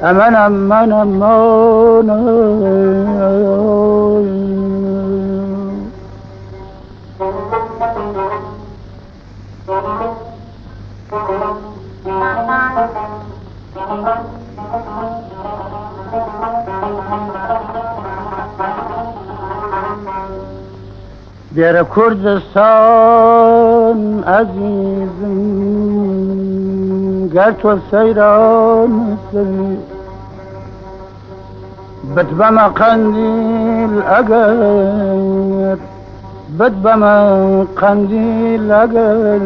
أمان أمان أمان در کردستان عزیزم گر تو سیران سری بد بما قندیل اگر بد بما قندیل اگر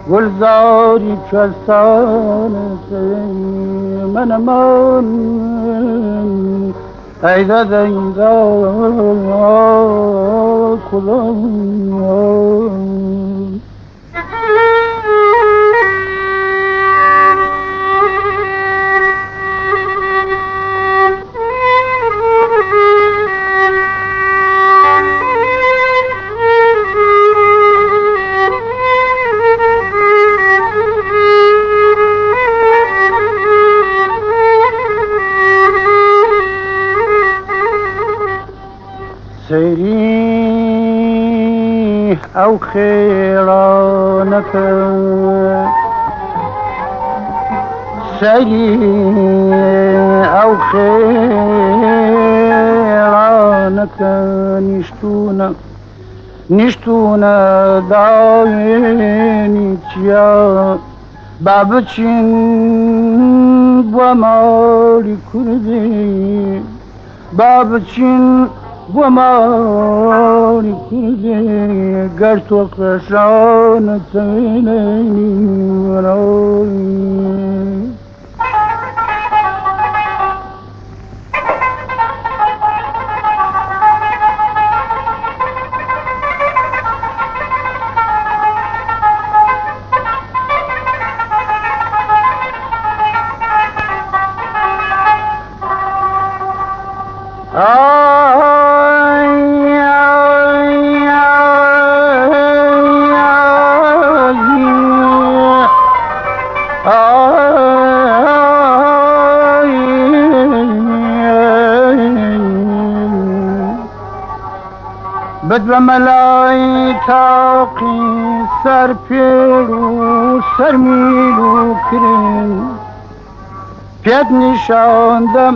گلزاری کستان سری من ایدا کلان سيري أو خيرانك سيري أو خيرانك نشتونا دايني تيا بابچين بوامالي كردي بابچين بوامالي كردي قرت وقرشان تينيني وراي بد بملای تاقی سر پیرو سر میلو کرن پیاد نشاندم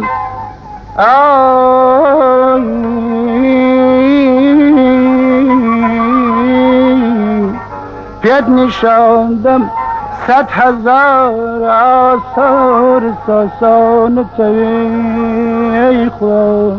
پیاد نشاندم 100,000 آثار ساسان ای خدا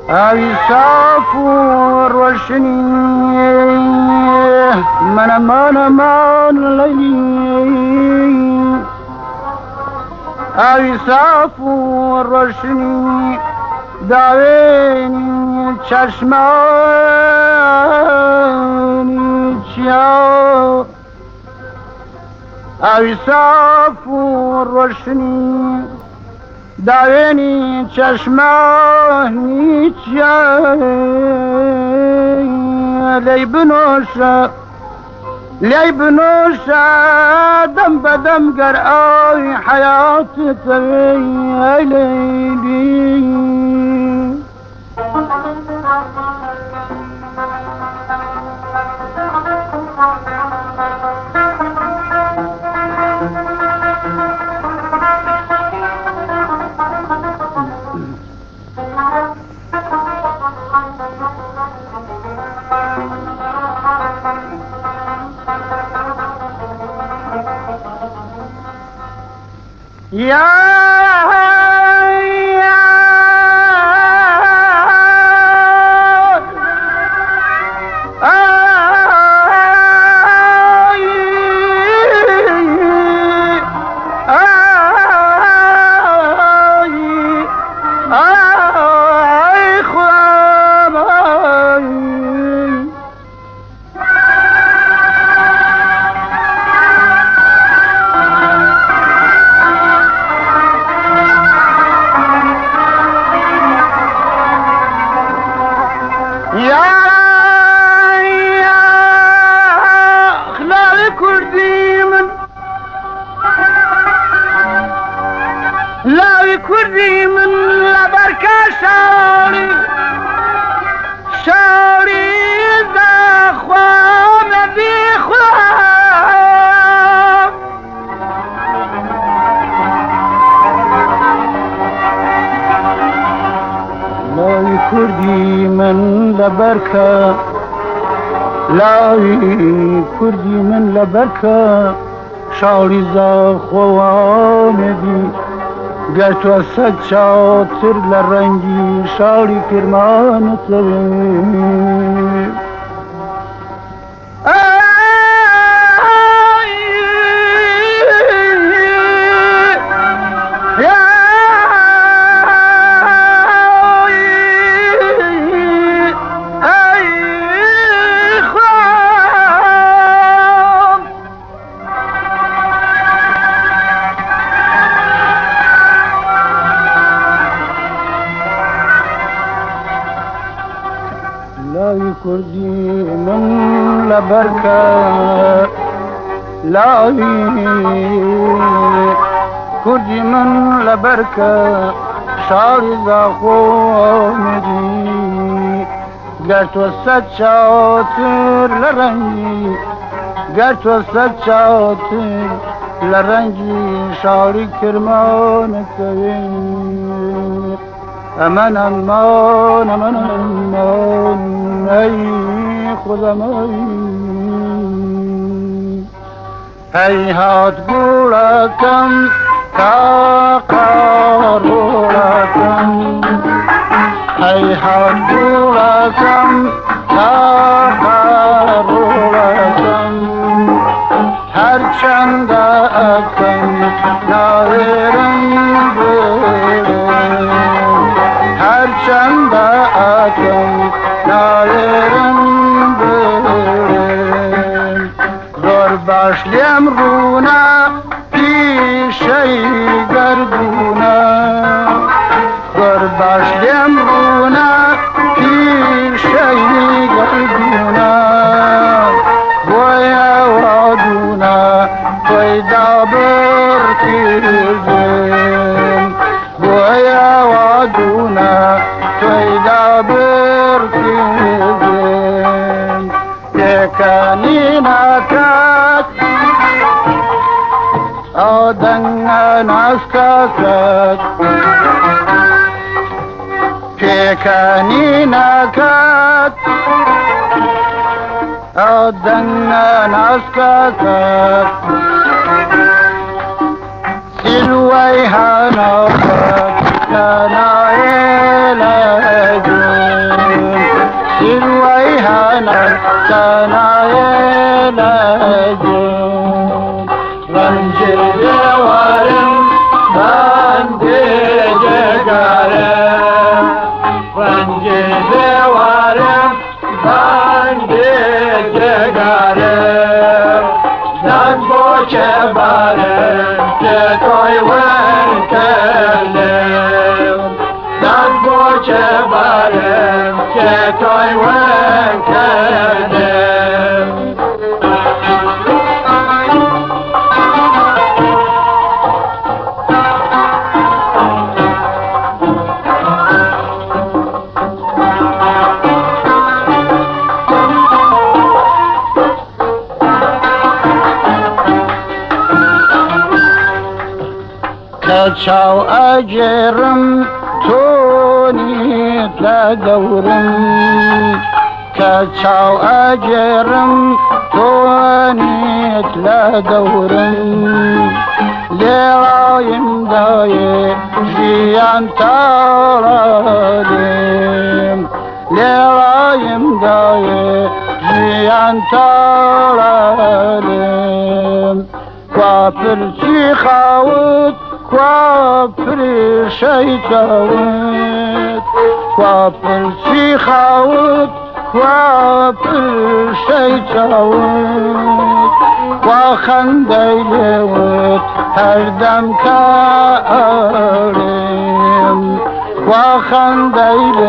أوي صافو روشني من ليلي أوي صافو روشني داويني چشماني چيا أوي صافو روشني داويني چشماني چيا لي بنوشا لي بنوش دم بدم قرآي حياتي تبي ليلي يا لا كردي من لبركة شاري شاري ذا خواب بخواب لا كردي من لبركة لا كردي من لبركة شاري ذا خواب گر تو صد شاطر لرنگی شاری کرمان سوی لا كردي من لبركة لا كردي من لبركة شاري ذا خومدي قرت وسط شاطر لرنجي قرت وسط شاطر لرنجي شاري كرمان التوين امان امان امان امان ای خودم ای هات گوڑکم تا قارورکم ای هات گوڑکم تا قارورکم هر چند اکم نایرم چند آتم نایرم برم زور باشلیم رونا پیشی گردونا زور باشلیم رونا پیشی گردونا گویا وادونا پیدا برکیزم گویا وادونا پیدا برکیزم یکانی نکات آدنگ نسکات یکانی نکات آدنگ نسکات سلوی هنوات سلوی هنوات رنج دوارم بند جگرم رنج دوارم بند جگرم زن با که برم که توی ون کردم زن با که برم که توی ون کردم كتشاو أجرم توني تدورم كتشاو أجرم توني تدورم لرايم داي جيان تاراليم لرايم داي جيان تاراليم كوافر شيخاوت كوافر شيخاوت كوافر شيخاوت كوافر شيخاوت وخنديلوت هردم كارم وخنديلوت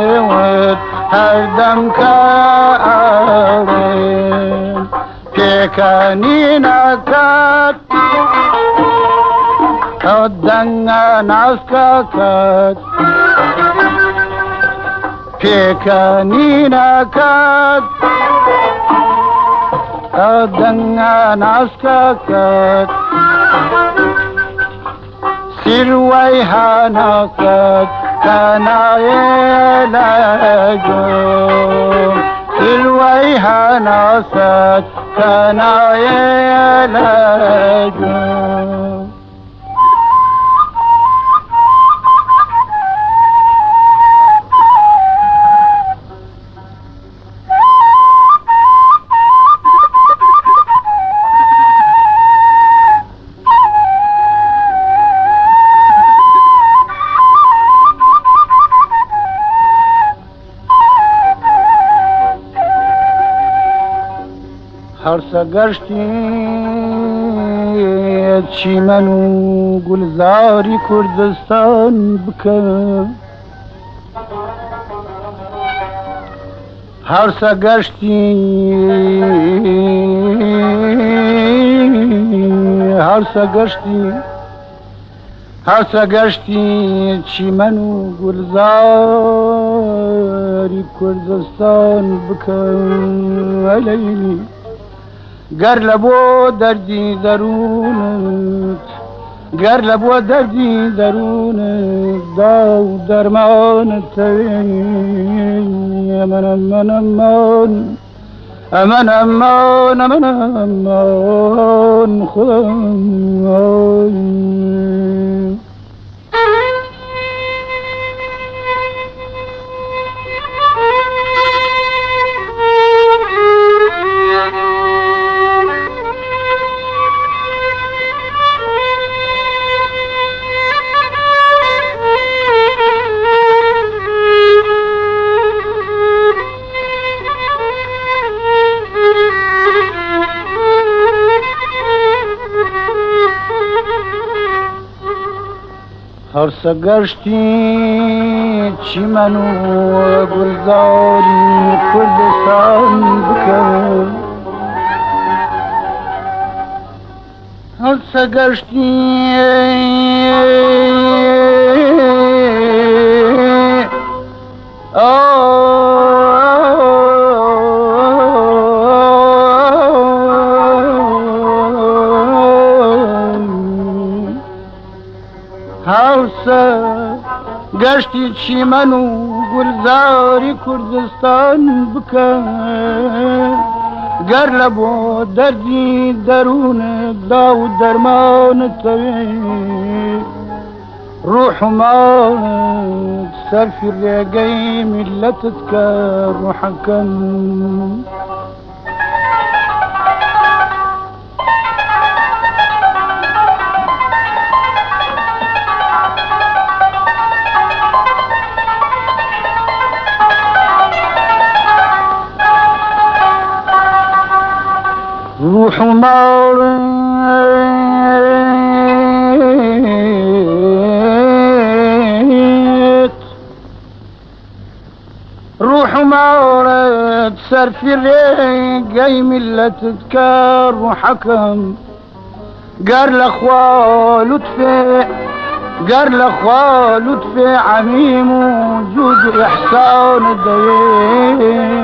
هردم كارم كيكاني نكات قدنا نسككت كيكاني نكات قدنا نسككت سرويها نكت كان يلاجون سرويها نكت كان يلاجون هرسا گشتی چیمن و گلزاری کردستان بکن هرسا گشتی هرسا گشتی چیمن و گلزاری کردستان بکن علیلی گر لبو دردی درونت گر لبو دردی درونت داو درمان توی امان امان امان امان امان امان امان خدای هرسا گشتی چیمن و گلزاری کردستان بکن هرسا گشتی هرسا گشتی چیمن و گلزاری کردستان بکن گر لبو دردی درون داو درمان توی روح مالك سر في الرقاي ملتك روحك روح مالك روح مالك سر في الرقاي ملتك روحكم قال الاخوة لطفي قال الاخوة لطفي عميم وجود احسان الدين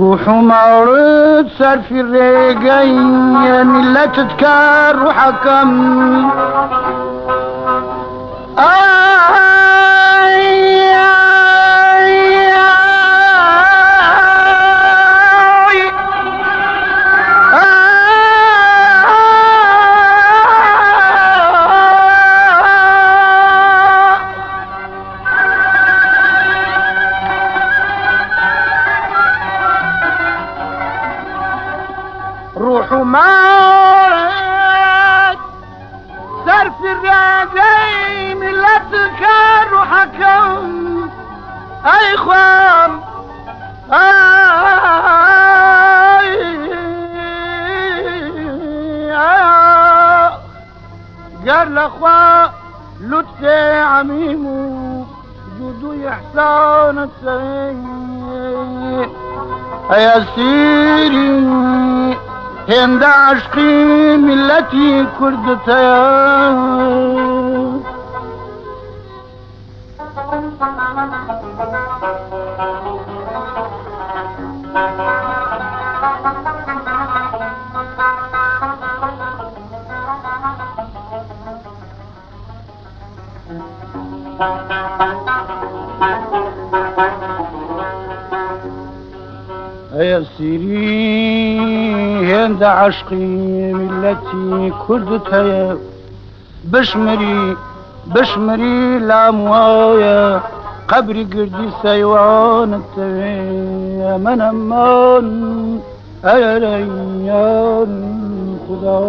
روح ومورد صار في الرقين لا تذكر وحكم روح ومات صار في الرقين لا تذكر وحكم اي خوام قال الاخوة لطفي عميمو جودو يحسان السيد يا سيري هند عشقي ملتي كردتها يا سيري هند عشقي ملتي كردتها بشمري لاموايا قبري قردي سيوان التوي من امان يا ريان خدا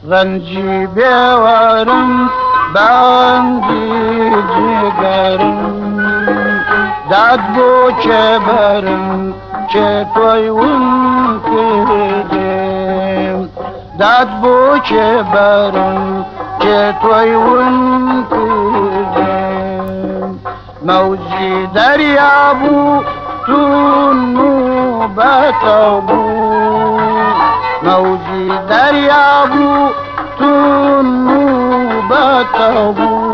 غنجي بيوارم باندي جيگارم داد بو چه برم چه توی اون کردیم داد بو چه برم چه توی اون کردیم موجی دریا بو تو نوبتا بو موجی دریا بو تو نوبتا بو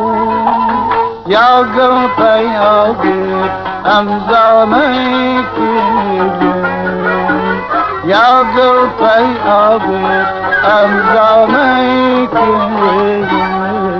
یا گل یا گل امزامي كده يا قلبي أبد امزامي كده